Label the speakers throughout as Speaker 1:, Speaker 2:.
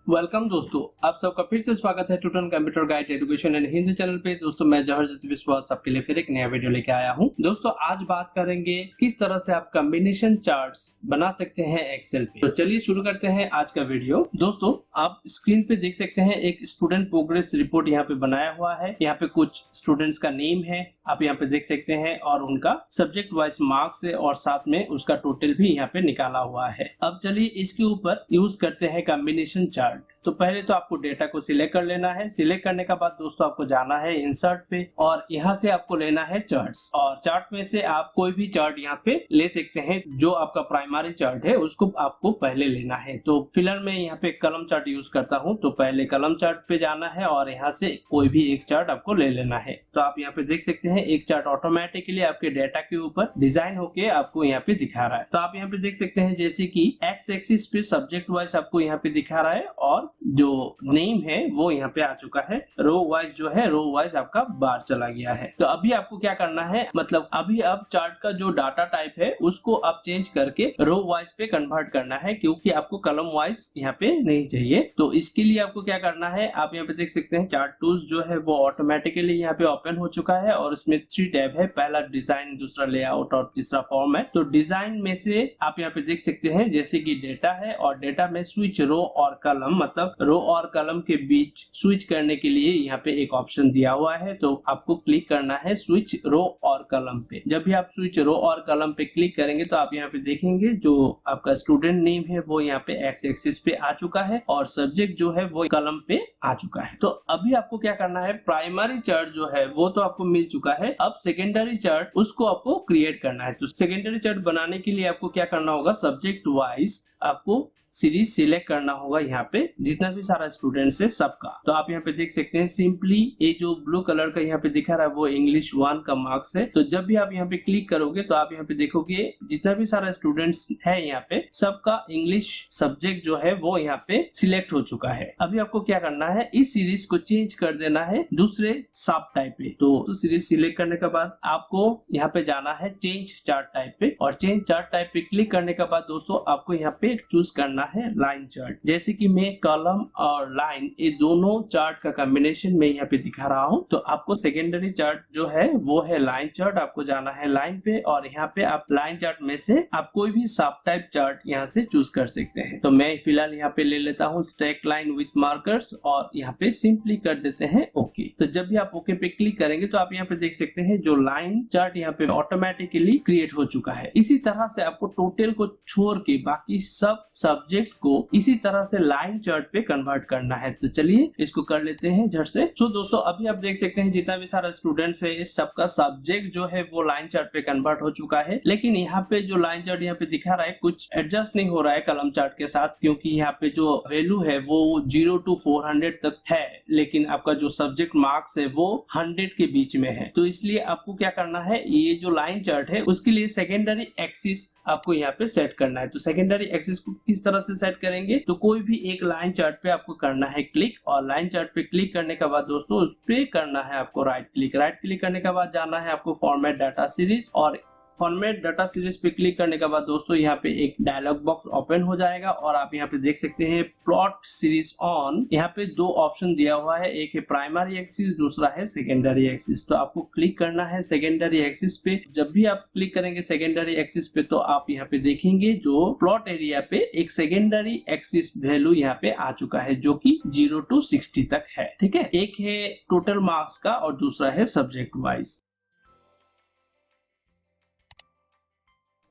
Speaker 1: Welcome दोस्तों, आप सबका फिर से स्वागत है Tuton computer guide education and Hindi channel पे। दोस्तों मैं जहर विश्वास आपके लिए फिर एक नया वीडियो लेके आया हूं। दोस्तों आज बात करेंगे किस तरह से आप कॉम्बिनेशन चार्ट्स बना सकते हैं एक्सेल पे। तो चलिए शुरू करते हैं आज का वीडियो। दोस्तों आप स्क्रीन पे देख सकते हैं एक स्टूडेंट प्रोग्रेस रिपोर्ट यहाँ पे बनाया हुआ है। यहाँ पे कुछ स्टूडेंट्स का नेम है, आप यहाँ पे देख सकते हैं, और उनका सब्जेक्ट वाइज मार्क्स है और साथ में उसका टोटल भी यहाँ पे निकाला हुआ है। अब चलिए इसके ऊपर यूज करते हैं कॉम्बिनेशन चार्ट। तो पहले तो आपको डेटा को सिलेक्ट कर लेना है। सिलेक्ट करने के बाद दोस्तों आपको जाना है इंसर्ट पे और यहाँ से आपको लेना है चार्ट्स, और चार्ट में से आप कोई भी चार्ट यहाँ पे ले सकते हैं। जो आपका प्राइमरी चार्ट है उसको आपको पहले लेना है। तो फिलहाल मैं यहाँ पे कलम चार्ट यूज करता हूँ, तो पहले कलम चार्ट पे जाना है और यहाँ से कोई भी एक चार्ट आपको ले लेना है। तो आप यहाँ पे देख सकते हैं एक चार्ट ऑटोमेटिकली आपके डेटा के ऊपर डिजाइन होके आपको यहाँ पे दिखा रहा है। तो आप यहाँ पे देख सकते हैं जैसे कि एक्स एक्सिस पे सब्जेक्ट वाइज आपको यहाँ पे दिखा रहा है और जो नेम है वो यहाँ पे आ चुका है। रो वाइज जो है, रो वाइज आपका बार चला गया है। तो अभी आपको क्या करना है, मतलब अभी आप चार्ट का जो डाटा टाइप है उसको आप चेंज करके रो वाइज पे कन्वर्ट करना है, क्योंकि आपको कलम वाइज यहाँ पे नहीं चाहिए। तो इसके लिए आपको क्या करना है, आप यहाँ पे देख सकते हैं चार्ट टूल्स जो है वो ऑटोमेटिकली यहाँ पे ओपन हो चुका है और उसमें 3 टैब है। पहला डिजाइन, दूसरा लेआउट और तीसरा फॉर्म है। तो डिजाइन में से आप यहाँ पे देख सकते हैं जैसे कि डेटा है और डेटा में स्विच रो और कलम, मतलब रो और कलम के बीच स्विच करने के लिए यहाँ पे एक ऑप्शन दिया हुआ है। तो आपको क्लिक करना है स्विच रो और कलम पे। जब भी आप स्विच रो और कलम पे क्लिक करेंगे तो आप यहाँ पे देखेंगे जो आपका स्टूडेंट नेम है वो यहाँ पे एक्स एक्सिस पे आ चुका है और सब्जेक्ट जो है वो कलम पे आ चुका है। तो अभी आपको क्या करना है, प्राइमरी चार्ट जो है वो तो आपको मिल चुका है। अब सेकेंडरी चार्ट उसको आपको क्रिएट करना है। तो सेकेंडरी चार्ट बनाने के लिए आपको क्या करना होगा, सब्जेक्ट वाइज आपको सीरीज सिलेक्ट करना होगा। यहाँ पे जितना भी सारा स्टूडेंट्स है सबका। तो आप यहाँ पे देख सकते हैं सिंपली ये जो ब्लू कलर का यहाँ पे दिखा रहा है वो इंग्लिश 1 का मार्क्स है। तो जब भी आप यहाँ पे क्लिक करोगे तो आप यहाँ पे देखोगे जितना भी सारा स्टूडेंट्स है यहाँ पे सबका इंग्लिश सब्जेक्ट जो है वो यहाँ पे सिलेक्ट हो चुका है। अभी आपको क्या करना है, इस सीरीज को चेंज कर देना है दूसरे सब टाइप पे। तो सीरीज सिलेक्ट करने के बाद आपको यहाँ पे जाना है चेंज चार्ट टाइप पे, और चेंज चार्ट टाइप पे क्लिक करने के बाद दोस्तों आपको यहाँ पे चूज करना है लाइन चार्ट। जैसे कि मैं कॉलम और लाइन ये दोनों चार्ट का कॉम्बिनेशन में यहाँ पे दिखा रहा हूँ। तो आपको सेकेंडरी चार्ट जो है वो है लाइन चार्ट। आपको जाना है लाइन पे और यहाँ पे आप लाइन चार्ट में से आप कोई भी सब टाइप चार्ट यहाँ से चूज कर सकते हैं। तो मैं फिलहाल यहाँ पे ले लेता हूँ स्ट्रेट लाइन विथ मार्कर्स और यहाँ पे सिंपली कर देते हैं ओके। तो जब भी आप ओके पे क्लिक करेंगे तो आप यहाँ पे देख सकते हैं जो लाइन चार्ट यहाँ पे ऑटोमेटिकली क्रिएट हो चुका है। इसी तरह से आपको टोटल को छोड़ के बाकी सब सब्जेक्ट को इसी तरह से लाइन चार्ट पे कन्वर्ट करना है। तो चलिए इसको कर लेते हैं झट से। तो दोस्तों अभी आप देख सकते हैं जितना भी सारा स्टूडेंट्स है इस सबका सब्जेक्ट जो है वो लाइन चार्ट पे कन्वर्ट हो चुका है। लेकिन यहाँ पे जो लाइन चार्ट यहाँ पे दिखा रहा है कुछ एडजस्ट नहीं हो रहा है कलम चार्ट के साथ, क्योंकि यहाँ पे जो वैल्यू है वो 0 to 400 तक है, लेकिन आपका जो सब्जेक्ट मार्क्स है वो 100 के बीच में है। तो इसलिए आपको क्या करना है, ये जो लाइन चार्ट है उसके लिए सेकेंडरी एक्सिस आपको यहाँ पे सेट करना है। तो सेकेंडरी एक्सिस को किस तरह से सेट करेंगे, तो कोई भी एक लाइन चार्ट पे आपको करना है क्लिक, और लाइन चार्ट पे क्लिक करने के बाद दोस्तों उस पे करना है आपको राइट क्लिक। राइट क्लिक करने के बाद जाना है आपको फॉर्मेट डाटा सीरीज, और फॉर्मेट डाटा सीरीज पे क्लिक करने के बाद दोस्तों यहाँ पे एक डायलॉग बॉक्स ओपन हो जाएगा और आप यहाँ पे देख सकते हैं प्लॉट सीरीज ऑन। यहाँ पे 2 ऑप्शन दिया हुआ है, एक है प्राइमरी एक्सिस, दूसरा है सेकेंडरी एक्सिस। तो आपको क्लिक करना है सेकेंडरी एक्सिस पे। जब भी आप क्लिक करेंगे सेकेंडरी एक्सिस पे तो आप यहाँ पे देखेंगे जो प्लॉट एरिया पे एक सेकेंडरी एक्सिस वैल्यू यहाँ पे आ चुका है जो कि 0 to 60 तक है। ठीक है, एक है टोटल मार्क्स का और दूसरा है सब्जेक्ट वाइज।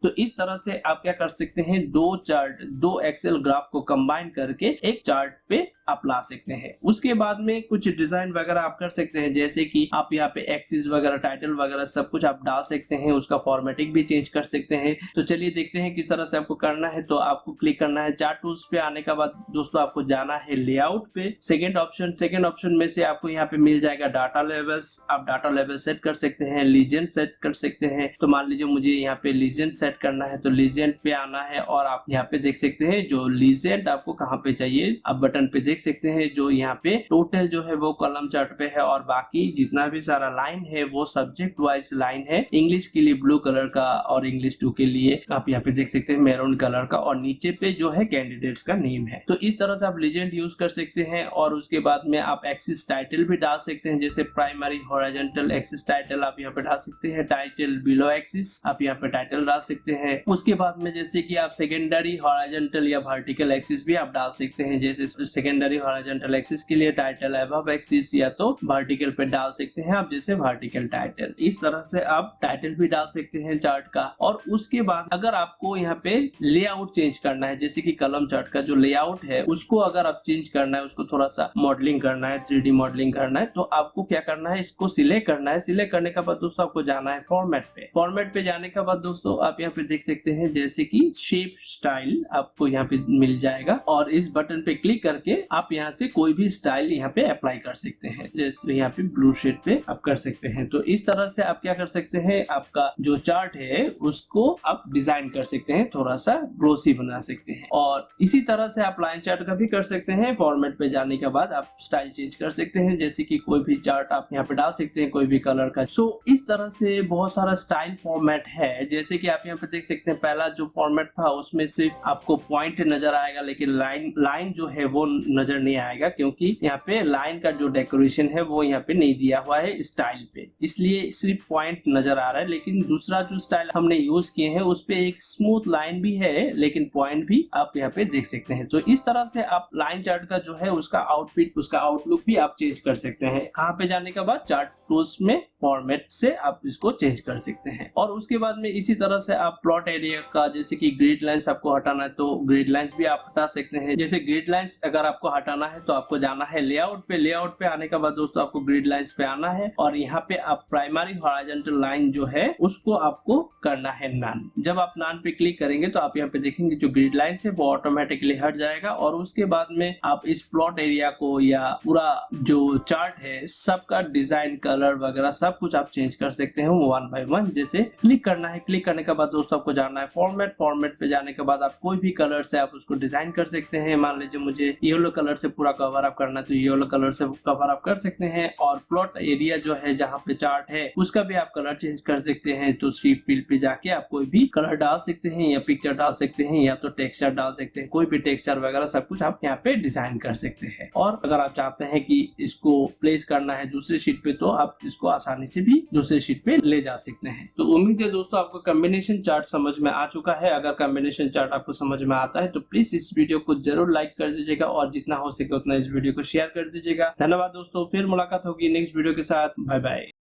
Speaker 1: तो इस तरह से आप क्या कर सकते हैं, 2 एक्सेल ग्राफ को कंबाइन करके एक चार्ट पे आप ला सकते हैं। उसके बाद में कुछ डिजाइन वगैरह आप कर सकते हैं, जैसे कि आप यहाँ पे एक्सिस वगैरह, टाइटल वगैरह सब कुछ आप डाल सकते हैं, उसका फॉर्मेटिंग भी चेंज कर सकते हैं। तो चलिए देखते हैं किस तरह से आपको करना है। तो आपको क्लिक करना है चार्ट टूल्स पे। आने के बाद दोस्तों आपको जाना है लेआउट पे। सेकेंड ऑप्शन में से आपको यहाँ पे मिल जाएगा डाटा लेवल्स। आप डाटा लेवल सेट कर सकते हैं, लीजेंड सेट कर सकते हैं। तो मान लीजिए मुझे यहाँ पे लीजेंड सेट करना है, तो लीजेंड पे आना है और आप यहाँ पे देख सकते हैं जो लीजेंड आपको कहाँ पे चाहिए, आप बटन पे देख देख सकते हैं जो यहाँ पे टोटल जो है वो कॉलम चार्ट पे है और बाकी जितना भी सारा लाइन है वो सब्जेक्ट वाइज लाइन है। इंग्लिश के लिए ब्लू कलर का और इंग्लिश 2 के लिए आप यहाँ पे देख सकते हैं मैरून कलर का और नीचे पे जो है कैंडिडेट्स का नेम है। तो इस तरह से आप लीजेंड यूज कर सकते हैं और उसके बाद में आप एक्सिस टाइटल भी डाल सकते हैं, जैसे प्राइमरी हॉरिजॉन्टल एक्सिस टाइटल आप यहाँ पे डाल सकते हैं, टाइटल बिलो एक्सिस आप यहाँ पे टाइटल डाल सकते हैं। उसके बाद में जैसे कि आप सेकेंडरी हॉरिजॉन्टल या वर्टिकल एक्सिस भी आप डाल सकते हैं, जैसे सेकेंडरी हॉरिजॉन्टल एक्सिस के लिए टाइटल अबव एक्सिस या तो वर्टिकल पे डाल सकते हैं आप, जैसे वर्टिकल टाइटल। इस तरह से आप टाइटल भी डाल सकते हैं चार्ट का। और उसके बाद अगर आपको यहाँ पे लेआउट चेंज करना है, जैसे कि कॉलम चार्ट का जो लेआउट है उसको अगर आप चेंज करना है, उसको थोड़ा सा मॉडलिंग करना है, 3D मॉडलिंग करना है, तो आपको क्या करना है, इसको सिलेक्ट करना है। सिलेक्ट करने के बाद दोस्तों आपको जाना है फॉर्मेट पे। फॉर्मेट पे जाने के बाद दोस्तों आप यहाँ पे देख सकते हैं जैसे कि शेप स्टाइल आपको यहाँ पे मिल जाएगा और इस बटन पे क्लिक करके आप यहाँ से कोई भी स्टाइल यहाँ पे अप्लाई कर सकते हैं, जैसे यहाँ पे ब्लू शेड पे आप कर सकते हैं। तो इस तरह से आप क्या कर सकते हैं, आपका जो चार्ट है उसको आप डिजाइन कर सकते हैं, थोड़ा सा ग्लोसी बना सकते हैं। और इसी तरह से आप लाइन चार्ट का भी कर सकते हैं। फॉर्मेट पे जाने के बाद आप स्टाइल चेंज कर सकते हैं, जैसे कि कोई भी चार्ट आप यहाँ पे डाल सकते हैं कोई भी कलर का। सो इस तरह से बहुत सारा स्टाइल फॉर्मेट है। जैसे कि आप यहाँ पे देख सकते हैं पहला जो फॉर्मेट था उसमें सिर्फ आपको पॉइंट नजर आएगा, लेकिन लाइन जो है वो नजर नहीं आएगा, क्योंकि यहाँ पे लाइन का जो डेकोरेशन है वो यहाँ पे नहीं दिया हुआ है स्टाइल पे, इसलिए सिर्फ पॉइंट नजर आ रहा है। लेकिन दूसरा जो स्टाइल हमने यूज किए हैं उस पे एक स्मूथ लाइन भी है, लेकिन पॉइंट भी आप यहाँ पे देख सकते हैं। तो इस तरह से आप लाइन चार्ट का जो है उसका आउटफिट, उसका आउटलुक भी आप चेंज कर सकते हैं। कहाँ पे जाने के बाद चार्ट टूल्स में फॉर्मेट से आप इसको चेंज कर सकते हैं। और उसके बाद में इसी तरह से आप प्लॉट एरिया का, जैसे कि ग्रिड लाइंस आपको हटाना है तो ग्रिड लाइंस भी आप हटा सकते हैं। जैसे ग्रिड लाइंस अगर आपको हटाना है तो आपको जाना है लेआउट पे। लेआउट पे आने के बाद दोस्तों आपको ग्रिड लाइंस पे आना है और यहाँ पे आप प्राइमरी हॉरिजॉन्टल लाइन जो है उसको आपको करना है नन। जब आप नन पे क्लिक करेंगे तो आप यहाँ पे देखेंगे जो ग्रिड लाइंस है वो ऑटोमेटिकली हट जाएगा। और उसके बाद में आप इस प्लॉट एरिया को या पूरा जो चार्ट है सबका डिजाइन, कलर वगैरह सब कुछ आप चेंज कर सकते हैं वन बाय वन। जैसे क्लिक करना है, क्लिक करने के बाद दोस्तों आपको जाना है फॉर्मेट। फॉर्मेट पे जाने के बाद आप कोई भी कलर से आप उसको डिजाइन कर सकते हैं। मान लीजिए मुझे येलो कलर से पूरा कवर अप करना है तो येलो कलर से कवर अप कर सकते हैं। और प्लॉट एरिया जो है जहाँ पे चार्ट है उसका भी आप कलर चेंज कर सकते हैं। तो स्ट्रीप फील्ड पे जाके आप कोई भी कलर डाल सकते हैं या पिक्चर डाल सकते हैं या तो टेक्सचर डाल सकते हैं, कोई भी टेक्सचर वगैरह सब कुछ आप यहाँ पे डिजाइन कर सकते हैं। और अगर आप चाहते हैं कि इसको प्लेस करना है दूसरी शीट पे तो आप इसको आसानी से भी दूसरे शीट पे ले जा सकते हैं। तो उम्मीद है दोस्तों आपको कॉम्बिनेशन चार्ट समझ में आ चुका है। अगर कॉम्बिनेशन चार्ट आपको समझ में आता है तो प्लीज इस वीडियो को जरूर लाइक कर दीजिएगा और जितना हो सके उतना इस वीडियो को शेयर कर दीजिएगा। धन्यवाद दोस्तों, फिर मुलाकात होगी नेक्स्ट वीडियो के साथ। Bye bye.